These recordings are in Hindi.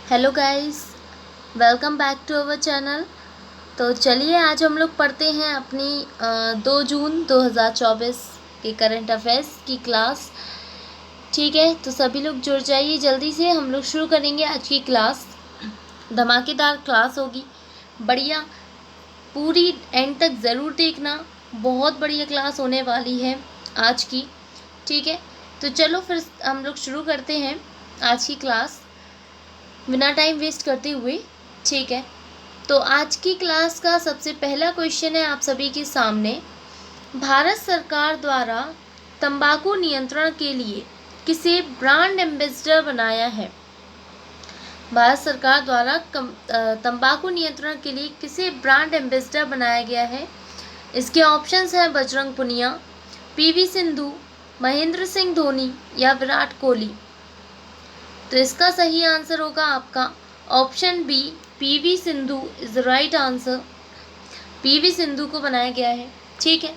Hello guys, welcome back to our channel. तो चलिए आज हम लोग पढ़ते हैं अपनी 2 जून 2024 के करंट अफेयर्स की क्लास। ठीक है, तो सभी लोग जुड़ जाइए जल्दी से। हम लोग शुरू करेंगे आज की क्लास। धमाकेदार क्लास होगी, बढ़िया। पूरी एंड तक ज़रूर देखना, बहुत बढ़िया क्लास होने वाली है आज की। ठीक है, तो चलो फिर हम लोग शुरू करते हैं आज की क्लास बिना टाइम वेस्ट करते हुए। ठीक है, तो आज की क्लास का सबसे पहला क्वेश्चन है आप सभी के सामने। भारत सरकार द्वारा तंबाकू नियंत्रण के लिए किसे ब्रांड एम्बेसडर बनाया है? भारत सरकार द्वारा तंबाकू नियंत्रण के लिए किसे ब्रांड एम्बेसडर बनाया गया है? इसके ऑप्शंस हैं बजरंग पुनिया, पीवी सिंधु, महेंद्र सिंह धोनी या विराट कोहली। तो इसका सही आंसर होगा आपका option B, PV Sindhu is the right answer. PV Sindhu को बनाया गया है। ठीक है,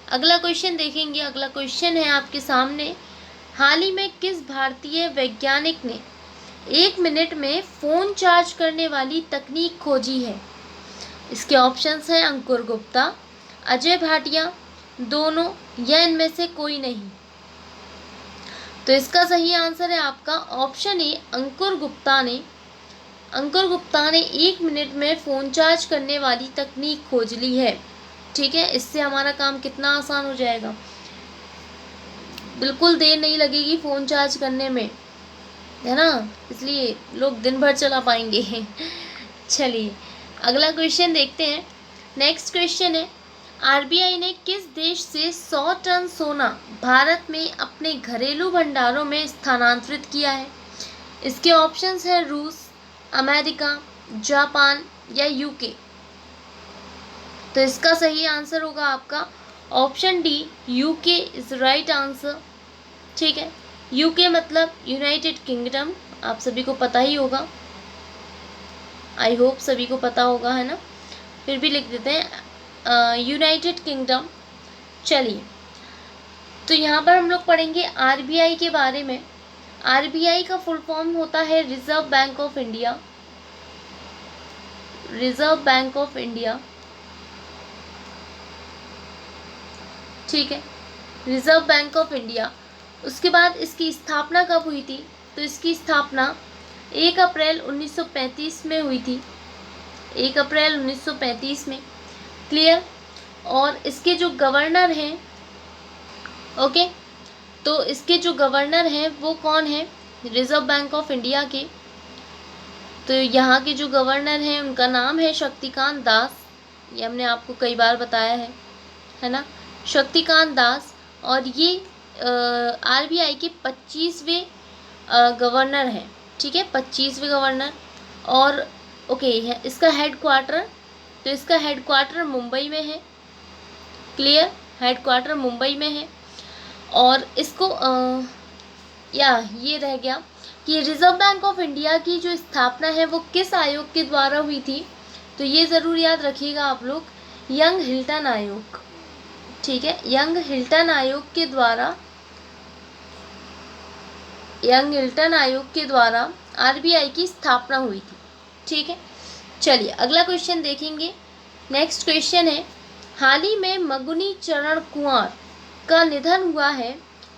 अगला क्वेश्चन देखेंगे। अगला क्वेश्चन है आपके सामने। हाल ही में किस भारतीय वैज्ञानिक ने 1 मिनट में फ़ोन चार्ज करने वाली तकनीक खोजी है? इसके ऑप्शंस हैं अंकुर गुप्ता, अजय भाटिया, दोनों या इनमें से कोई नहीं। तो इसका सही आंसर है आपका ऑप्शन ए, अंकुर गुप्ता ने 1 मिनट में फ़ोन चार्ज करने वाली तकनीक खोज ली है। ठीक है, इससे हमारा काम कितना आसान हो जाएगा, बिल्कुल देर नहीं लगेगी फ़ोन चार्ज करने में, है ना? इसलिए लोग दिन भर चला पाएंगे। चलिए अगला क्वेश्चन देखते हैं। नेक्स्ट क्वेश्चन है, आरबीआई ने किस देश से 100 टन सोना भारत में अपने घरेलू भंडारों में स्थानांतरित किया है? इसके ऑप्शंस हैं रूस, अमेरिका, जापान या यूके। तो इसका सही आंसर होगा आपका option D, UK is right answer. ठीक है, यूके मतलब यूनाइटेड किंगडम, आप सभी को पता ही होगा। आई होप सभी को पता होगा, है ना? फिर भी लिख देते हैं यूनाइटेड किंगडम। चलिए, तो यहाँ पर हम लोग पढ़ेंगे आरबीआई के बारे में। आरबीआई का फुल फॉर्म होता है reserve bank of India. Reserve bank of India, ठीक है, रिजर्व बैंक ऑफ इंडिया। उसके बाद इसकी स्थापना कब हुई थी? तो इसकी स्थापना 1 अप्रैल 1935 में हुई थी। 1 अप्रैल 1935 में। क्लियर? और इसके जो गवर्नर हैं, ओके, तो इसके जो गवर्नर हैं वो कौन है रिजर्व बैंक ऑफ इंडिया के? तो यहाँ के जो गवर्नर हैं उनका नाम है शक्तिकांत दास। ये हमने आपको कई बार बताया है ना? शक्तिकांत दास। और ये आरबीआई के 25वें गवर्नर हैं। ठीक है, 25वें गवर्नर। और ओके, इसका हेडक्वार्टर, तो इसका हेडक्वार्टर मुंबई में है। क्लियर? हेडक्वार्टर मुंबई में है। और इसको ये रह गया कि रिजर्व बैंक ऑफ इंडिया की जो स्थापना है वो किस आयोग के द्वारा हुई थी? तो ये ज़रूर याद रखिएगा आप लोग, यंग हिल्टन आयोग। ठीक है, यंग हिल्टन आयोग के द्वारा आरबीआई की स्थापना हुई थी। ठीक है, चलिए अगला क्वेश्चन देखेंगे। नेक्स्ट क्वेश्चन है, हाल ही में मगुनी चरण कुंवर का निधन हुआ है,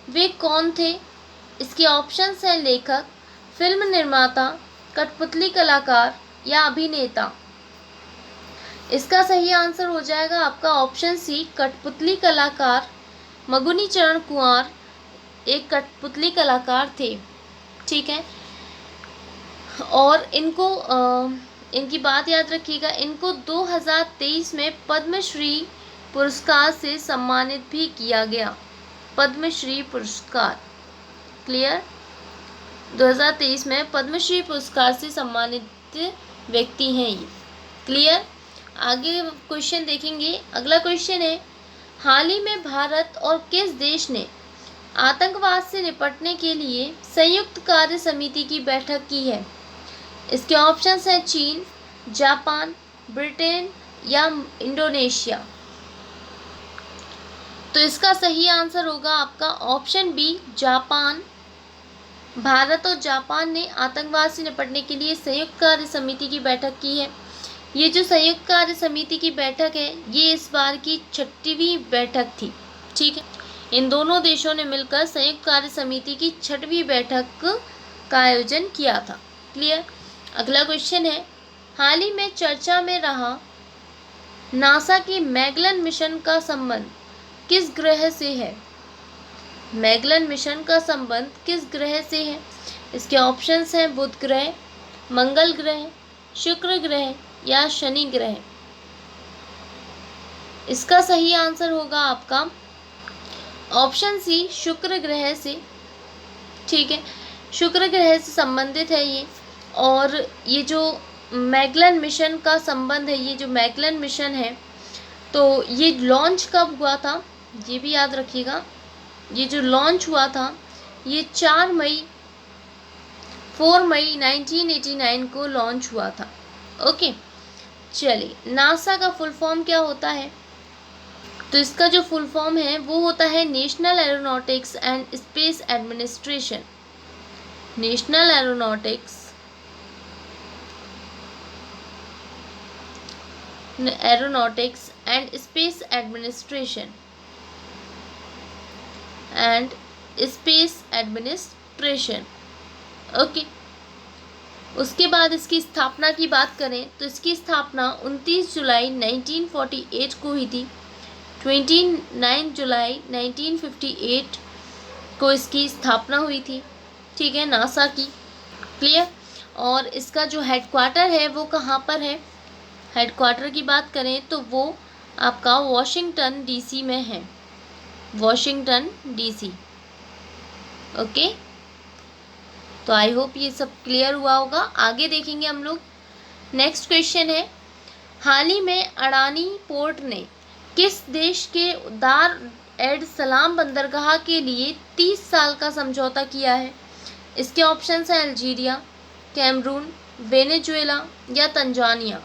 वे कौन थे? इसके ऑप्शंस हैं लेखक, फिल्म निर्माता, कठपुतली कलाकार या अभिनेता। इसका सही आंसर हो जाएगा आपका ऑप्शन सी, कठपुतली कलाकार। मगुनी चरण कुंवर एक कठपुतली कलाकार थे। ठीक है, और इनकी बात याद रखिएगा, इनको 2023 में पद्मश्री पुरस्कार से सम्मानित भी किया गया। पद्मश्री पुरस्कार, क्लियर? 2023 में पद्मश्री पुरस्कार से सम्मानित व्यक्ति हैं ये। क्लियर? आगे क्वेश्चन देखेंगे। अगला क्वेश्चन है, हाल ही में भारत और किस देश ने आतंकवाद से निपटने के लिए संयुक्त कार्य समिति की बैठक की है? इसके ऑप्शंस हैं चीन, जापान, ब्रिटेन या इंडोनेशिया। तो इसका सही आंसर होगा आपका ऑप्शन बी, जापान। भारत और जापान ने आतंकवाद से निपटने के लिए संयुक्त कार्य समिति की बैठक की है। ये जो संयुक्त कार्य समिति की बैठक है, ये इस बार की 6वीं बैठक थी। ठीक है, इन दोनों देशों ने मिलकर संयुक्त कार्य समिति की 6वीं बैठक का आयोजन किया था। क्लियर। अगला क्वेश्चन है, हाल ही में चर्चा में रहा नासा की मैगलन मिशन का संबंध किस ग्रह से है? मैगलन मिशन का संबंध किस ग्रह से है? इसके ऑप्शंस हैं बुध ग्रह, मंगल ग्रह, शुक्र ग्रह या शनि ग्रह। इसका सही आंसर होगा आपका ऑप्शन सी, शुक्र ग्रह से। ठीक है, शुक्र ग्रह से संबंधित है ये। और ये जो मैगलन मिशन का संबंध है, ये जो मैगलन मिशन है, तो ये लॉन्च कब हुआ था, ये भी याद रखिएगा। ये जो लॉन्च हुआ था, ये 4 मई 1989 को लॉन्च हुआ था। ओके, चलिए, नासा का फुल फॉर्म क्या होता है? तो इसका जो फुल फॉर्म है वो होता है national aeronautics and space administration. National aeronautics and space administration okay. उसके बाद इसकी स्थापना की बात करें तो इसकी स्थापना 29 जुलाई 1948 को हुई थी। 29 जुलाई 1958 को इसकी स्थापना हुई थी। ठीक है, नासा की। क्लियर। और इसका जो हेडक्वार्टर है वो कहाँ पर है? हेडक्वार्टर की बात करें तो वो आपका वॉशिंगटन डीसी में है। Washington DC. ओके, तो आई होप ये सब क्लियर हुआ होगा। आगे देखेंगे हम लोग। नेक्स्ट क्वेश्चन है, हाल ही में अडानी पोर्ट ने किस देश के दार एड सलाम बंदरगाह के लिए 30 साल का समझौता किया है? इसके ऑप्शंस हैं अल्जीरिया, कैमरून, वेनेजुएला या तंजानिया।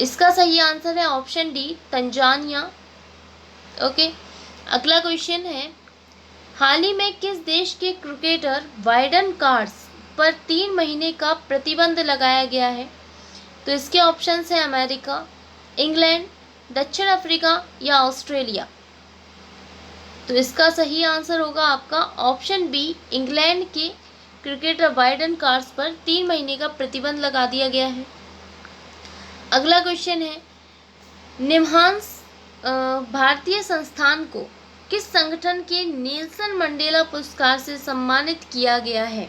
इसका सही आंसर है ऑप्शन डी, तंजानिया। ओके, अगला क्वेश्चन है, हाल ही में किस देश के क्रिकेटर वाइडन कार्स पर 3 महीने का प्रतिबंध लगाया गया है? तो इसके ऑप्शंस हैं अमेरिका, इंग्लैंड, दक्षिण अफ्रीका या ऑस्ट्रेलिया। तो इसका सही आंसर होगा आपका ऑप्शन बी, इंग्लैंड के क्रिकेटर वाइडन कार्स पर 3 महीने का प्रतिबंध लगा दिया गया है। अगला क्वेश्चन है, निम्हांस भारतीय संस्थान को किस संगठन के नेल्सन मंडेला पुरस्कार से सम्मानित किया गया है?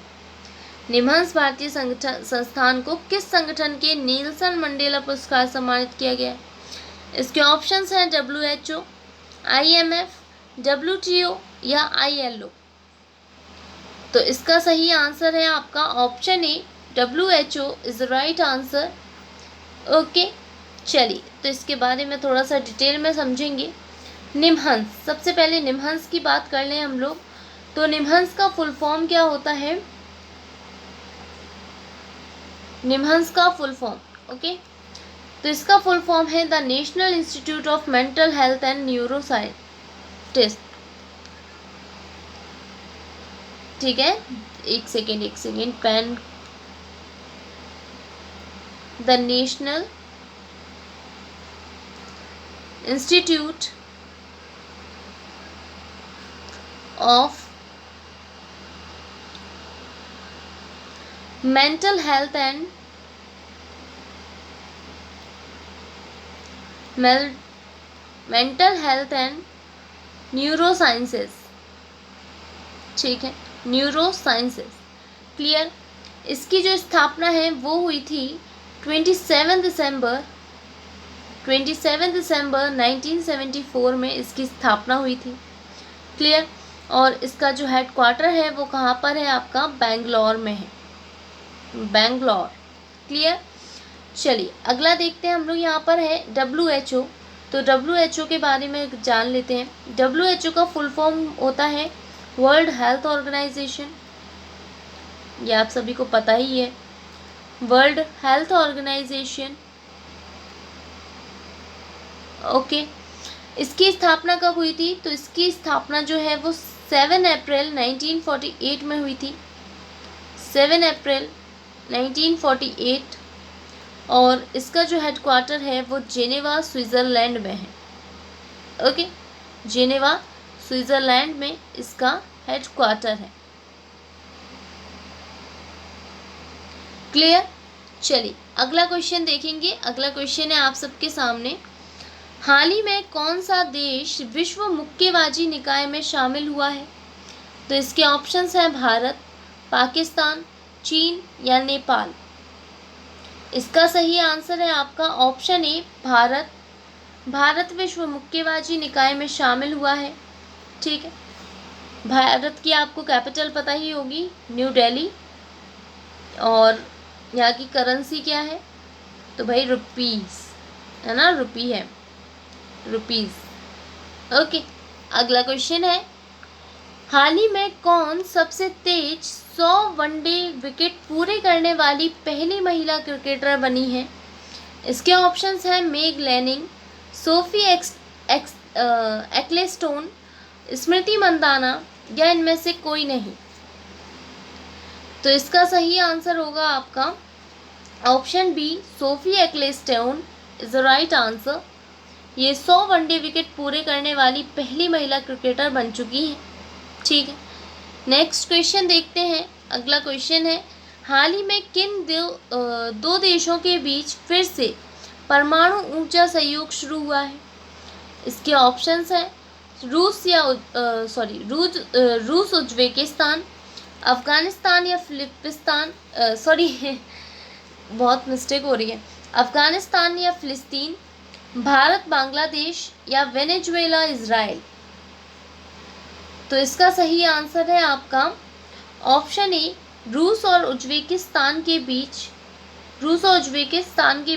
निम्हांस भारतीय संस्थान को किस संगठन के नेल्सन मंडेला पुरस्कार सम्मानित किया गया है? इसके ऑप्शंस हैं WHO, IMF, WTO या ILO। तो इसका सही आंसर है आपका option A, WHO is the right answer. Okay, चलिए, तो इसके बारे में थोड़ा सा डिटेल में समझेंगे। निम्हांस, सबसे पहले निम्हांस की बात कर लें हम लोग। तो निम्हांस का फुल फॉर्म क्या होता है? निम्हांस का फुल फॉर्म, ओके, तो इसका फुल फॉर्म है the national institute of mental health and neuroscientist. ठीक है, एक second, pen. The national institute of mental health and neurosciences. ठीक है, न्यूरोसाइंसेस। क्लियर। इसकी जो स्थापना है वो हुई थी 27 दिसंबर 1974 में इसकी स्थापना हुई थी। क्लियर। और इसका जो हेडक्वार्टर है वो कहाँ पर है? आपका बेंगलोर में है, बेंगलोर। क्लियर। चलिए, अगला देखते हैं हम लोग। यहाँ पर है WHO। तो WHO के बारे में जान लेते हैं। WHO का फुल फॉर्म होता है वर्ल्ड हेल्थ ऑर्गेनाइजेशन। ये आप सभी को पता ही है, वर्ल्ड हेल्थ ऑर्गेनाइजेशन। ओके, इसकी स्थापना कब हुई थी? तो इसकी स्थापना जो है वो 7 अप्रैल 1948 में हुई थी, 7 अप्रैल 1948। और इसका जो हेडक्वार्टर है वो जेनेवा स्विट्ज़रलैंड में है। ओके, जेनेवा स्विट्ज़रलैंड में इसका हेडक्वार्टर है। क्लियर? चलिए अगला क्वेश्चन देखेंगे। अगला क्वेश्चन है आप सबके सामने, हाल ही में कौन सा देश विश्व मुक्केबाजी निकाय में शामिल हुआ है? तो इसके ऑप्शंस हैं भारत, पाकिस्तान, चीन या नेपाल। इसका सही आंसर है आपका ऑप्शन ए, भारत। भारत विश्व मुक्केबाजी निकाय में शामिल हुआ है। ठीक है, भारत की आपको कैपिटल पता ही होगी, न्यू दिल्ली। और यहाँ की करेंसी क्या है? तो भाई रुपीस है ना, रुपी है, रुपीस। ओके, अगला क्वेश्चन है, हाल ही में कौन सबसे तेज 100 वनडे विकेट पूरे करने वाली पहली महिला क्रिकेटर बनी है? इसके ऑप्शंस हैं मेग लैनिंग, सोफी एक्लेस्टोन, स्मृति मंदाना या इनमें से कोई नहीं। तो इसका सही आंसर होगा आपका option B, Sophie Ecclestone is the right answer. ये 100 वनडे विकेट पूरे करने वाली पहली महिला क्रिकेटर बन चुकी है। ठीक है, नेक्स्ट क्वेश्चन देखते हैं। अगला क्वेश्चन है, हाल ही में किन दो देशों के बीच फिर से परमाणु ऊर्जा सहयोग शुरू हुआ है? इसके ऑप्शंस हैं रूस उज्बेकिस्तान, अफगानिस्तान या फिलिस्तीन, बहुत मिस्टेक हो रही है, अफगानिस्तान या फिलिस्तीन, भारत बांग्लादेश या वेनेजुएला इजराइल। तो इसका सही आंसर है आपका ऑप्शन ए, रूस और उज्बेकिस्तान के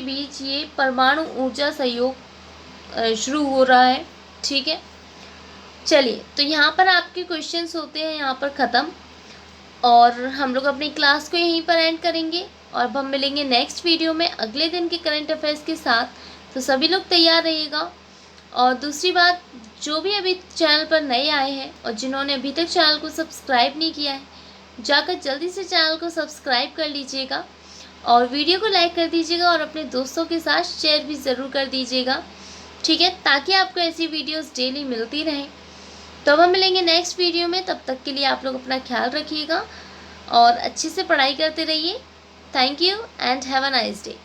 बीच ये परमाणु ऊर्जा सहयोग शुरू हो रहा है। ठीक है, चलिए तो यहाँ पर आपके क्वेश्चंस होते हैं यहाँ पर ख़त्म, और हम लोग अपनी क्लास को यहीं पर एंड करेंगे। और अब हम मिलेंगे नेक्स्ट वीडियो में अगले दिन के करंट अफेयर्स के साथ। तो सभी लोग तैयार रहिएगा। और दूसरी बात, जो भी अभी चैनल पर नए आए हैं और जिन्होंने अभी तक चैनल को सब्सक्राइब नहीं किया है, जाकर जल्दी से चैनल को सब्सक्राइब कर लीजिएगा और वीडियो को लाइक कर दीजिएगा और अपने दोस्तों के साथ शेयर भी ज़रूर कर दीजिएगा। ठीक है, ताकि आपको ऐसी वीडियोस डेली मिलती रहें। तो अब हम मिलेंगे नेक्स्ट वीडियो में, तब तक के लिए आप लोग अपना ख्याल रखिएगा और अच्छे से पढ़ाई करते रहिए। Thank you and have a nice day.